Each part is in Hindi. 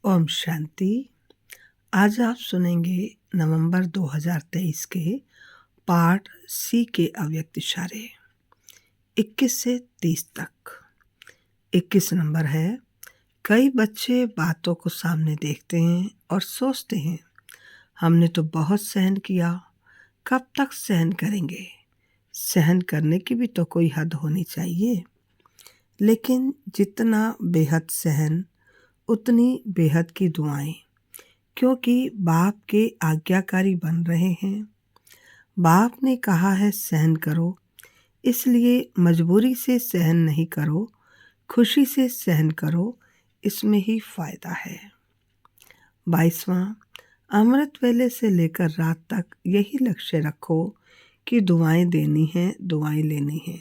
ओम शांति। आज आप सुनेंगे नवंबर 2023 के पार्ट सी के अव्यक्त इशारे 21 से 30 तक। 21 नंबर है, कई बच्चे बातों को सामने देखते हैं और सोचते हैं हमने तो बहुत सहन किया, कब तक सहन करेंगे। सहन करने की भी तो कोई हद होनी चाहिए। लेकिन जितना बेहद सहन उतनी बेहद की दुआएं, क्योंकि बाप के आज्ञाकारी बन रहे हैं। बाप ने कहा है सहन करो, इसलिए मजबूरी से सहन नहीं करो, खुशी से सहन करो, इसमें ही फायदा है। 22वां, अमृत वेले से लेकर रात तक यही लक्ष्य रखो कि दुआएं देनी हैं, दुआएं लेनी हैं,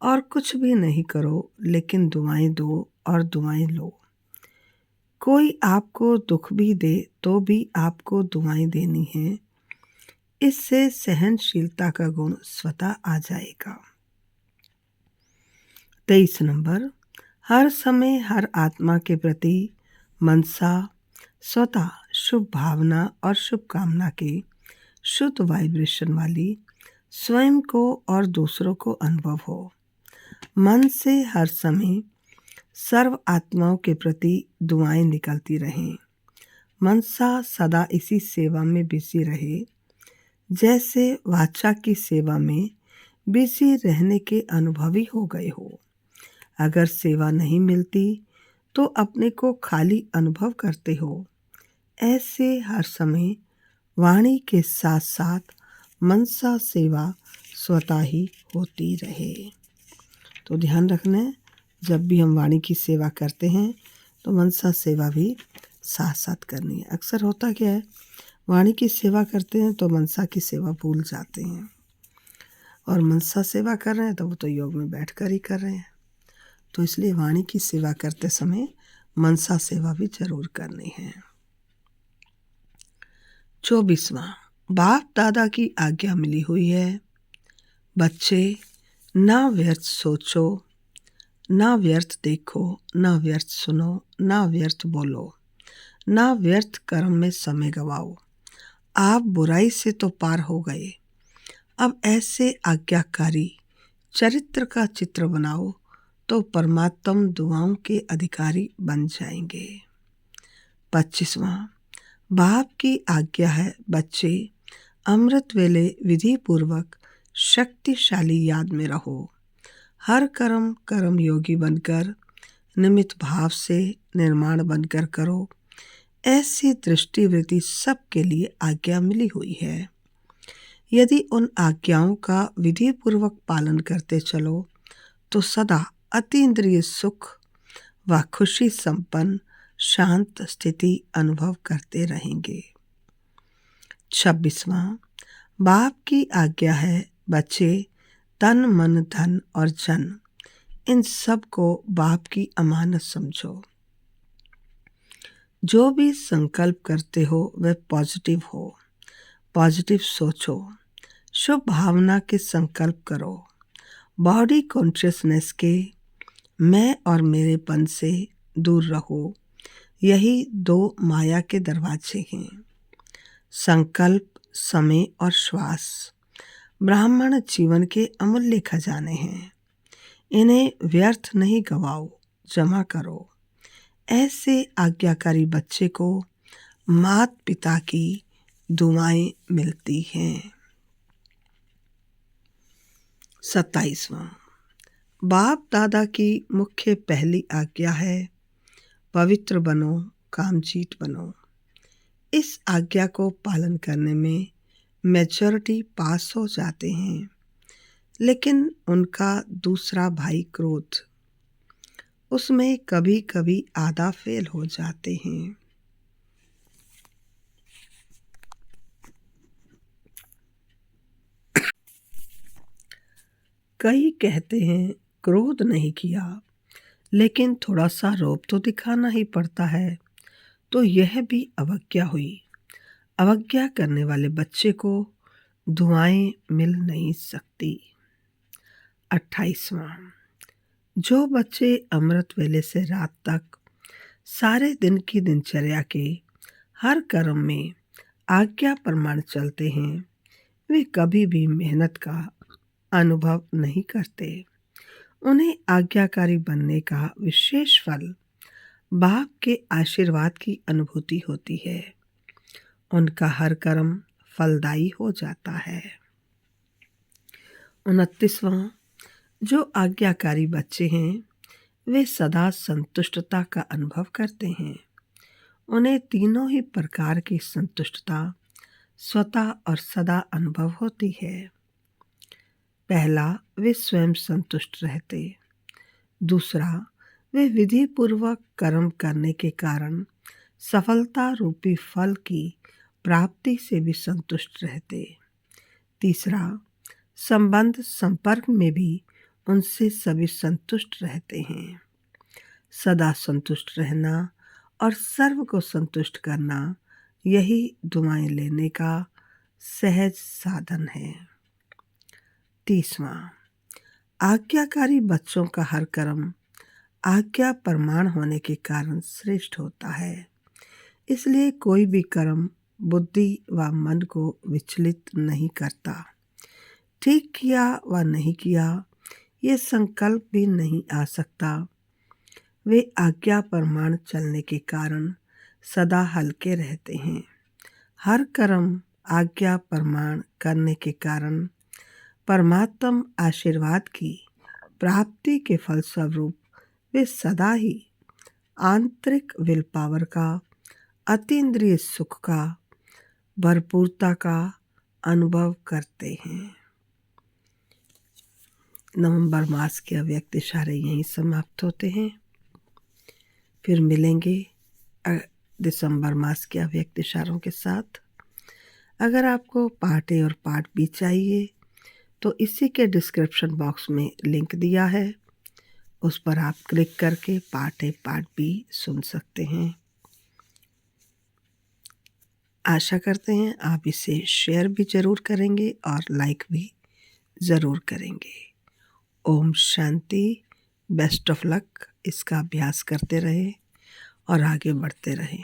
और कुछ भी नहीं करो, लेकिन दुआएं दो और दुआएं लो। कोई आपको दुख भी दे तो भी आपको दुआएं देनी हैं। इससे सहनशीलता का गुण स्वतः आ जाएगा। 23 नंबर, हर समय हर आत्मा के प्रति मनसा स्वतः शुभ भावना और शुभकामना के शुद्ध वाइब्रेशन वाली स्वयं को और दूसरों को अनुभव हो। मन से हर समय सर्व आत्माओं के प्रति दुआएं निकलती रहें। मनसा सदा इसी सेवा में बिजी रहे, जैसे वाचा की सेवा में बिजी रहने के अनुभवी हो गए हो। अगर सेवा नहीं मिलती तो अपने को खाली अनुभव करते हो। ऐसे हर समय वाणी के साथ साथ मनसा सेवा स्वतः ही होती रहे। तो ध्यान रखना है, जब भी हम वाणी की सेवा करते हैं तो मनसा सेवा भी साथ साथ करनी है। अक्सर होता क्या है, वाणी की सेवा करते हैं तो मनसा की सेवा भूल जाते हैं, और मनसा सेवा कर रहे हैं तो वो तो योग में बैठकर ही कर रहे हैं। तो इसलिए वाणी की सेवा करते समय मनसा सेवा भी जरूर करनी है। 24वां, बाप दादा की आज्ञा मिली हुई है, बच्चे ना व्यर्थ सोचो, ना व्यर्थ देखो, ना व्यर्थ सुनो, ना व्यर्थ बोलो, ना व्यर्थ कर्म में समय गवाओ। आप बुराई से तो पार हो गए, अब ऐसे आज्ञाकारी चरित्र का चित्र बनाओ तो परमात्म दुआओं के अधिकारी बन जाएंगे। 25वां, बाप की आज्ञा है, बच्चे अमृत वेले विधि पूर्वक शक्तिशाली याद में रहो। हर कर्म कर्म योगी बनकर निमित्त भाव से निर्माण बनकर करो। ऐसी दृष्टिवृत्ति सबके लिए आज्ञा मिली हुई है। यदि उन आज्ञाओं का विधि पूर्वक पालन करते चलो तो सदा अतीन्द्रिय सुख व खुशी संपन्न शांत स्थिति अनुभव करते रहेंगे। 26वां, बाप की आज्ञा है, बच्चे तन मन धन और जन इन सब को बाप की अमानत समझो। जो भी संकल्प करते हो वह पॉजिटिव हो, पॉजिटिव सोचो, शुभ भावना के संकल्प करो। बॉडी कॉन्शियसनेस के मैं और मेरेपन से दूर रहो। यही दो माया के दरवाजे हैं, संकल्प, समय और श्वास। ब्राह्मण जीवन के अमूल्य खजाने हैं, इन्हें व्यर्थ नहीं गवाओ, जमा करो। ऐसे आज्ञाकारी बच्चे को माता पिता की दुआएं मिलती हैं। 27वां, बाप दादा की मुख्य पहली आज्ञा है, पवित्र बनो, कामजीत बनो। इस आज्ञा को पालन करने में मेजॉरिटी पास हो जाते हैं, लेकिन उनका दूसरा भाई क्रोध, उसमें कभी कभी आधा फेल हो जाते हैं। कई कहते हैं क्रोध नहीं किया, लेकिन थोड़ा सा रोब तो दिखाना ही पड़ता है, तो यह भी अवज्ञा हुई। अवज्ञा करने वाले बच्चे को दुआएं मिल नहीं सकती। 28वां, जो बच्चे अमृत वेले से रात तक सारे दिन की दिनचर्या के हर कर्म में आज्ञा प्रमाण चलते हैं, वे कभी भी मेहनत का अनुभव नहीं करते। उन्हें आज्ञाकारी बनने का विशेष फल बाप के आशीर्वाद की अनुभूति होती है। उनका हर कर्म फलदायी हो जाता है। 29वां, जो आज्ञाकारी बच्चे हैं वे सदा संतुष्टता का अनुभव करते हैं। उन्हें तीनों ही प्रकार की संतुष्टता स्वतः और सदा अनुभव होती है। पहला, वे स्वयं संतुष्ट रहते। दूसरा, वे विधि पूर्वक कर्म करने के कारण सफलता रूपी फल की प्राप्ति से भी संतुष्ट रहते। तीसरा, संबंध संपर्क में भी उनसे सभी संतुष्ट रहते हैं। सदा संतुष्ट रहना और सर्व को संतुष्ट करना, यही दुआएं लेने का सहज साधन है। 30वां, आज्ञाकारी बच्चों का हर कर्म आज्ञा प्रमाण होने के कारण श्रेष्ठ होता है। इसलिए कोई भी कर्म बुद्धि व मन को विचलित नहीं करता। ठीक किया व नहीं किया ये संकल्प भी नहीं आ सकता। वे आज्ञा प्रमाण चलने के कारण सदा हल्के रहते हैं। हर कर्म आज्ञा प्रमाण करने के कारण परमात्म आशीर्वाद की प्राप्ति के फलस्वरूप वे सदा ही आंतरिक विल पावर का, अतीन्द्रिय सुख का, भरपूरता का अनुभव करते हैं। नवंबर मास के अव्यक्त इशारे यहीं समाप्त होते हैं। फिर मिलेंगे दिसंबर मास के अव्यक्त इशारों के साथ। अगर आपको पार्ट ए और पार्ट बी चाहिए तो इसी के डिस्क्रिप्शन बॉक्स में लिंक दिया है, उस पर आप क्लिक करके पार्ट ए पार्ट बी सुन सकते हैं। आशा करते हैं आप इसे शेयर भी ज़रूर करेंगे और लाइक भी ज़रूर करेंगे। Om Shanti, best of luck. इसका अभ्यास करते रहें और आगे बढ़ते रहें।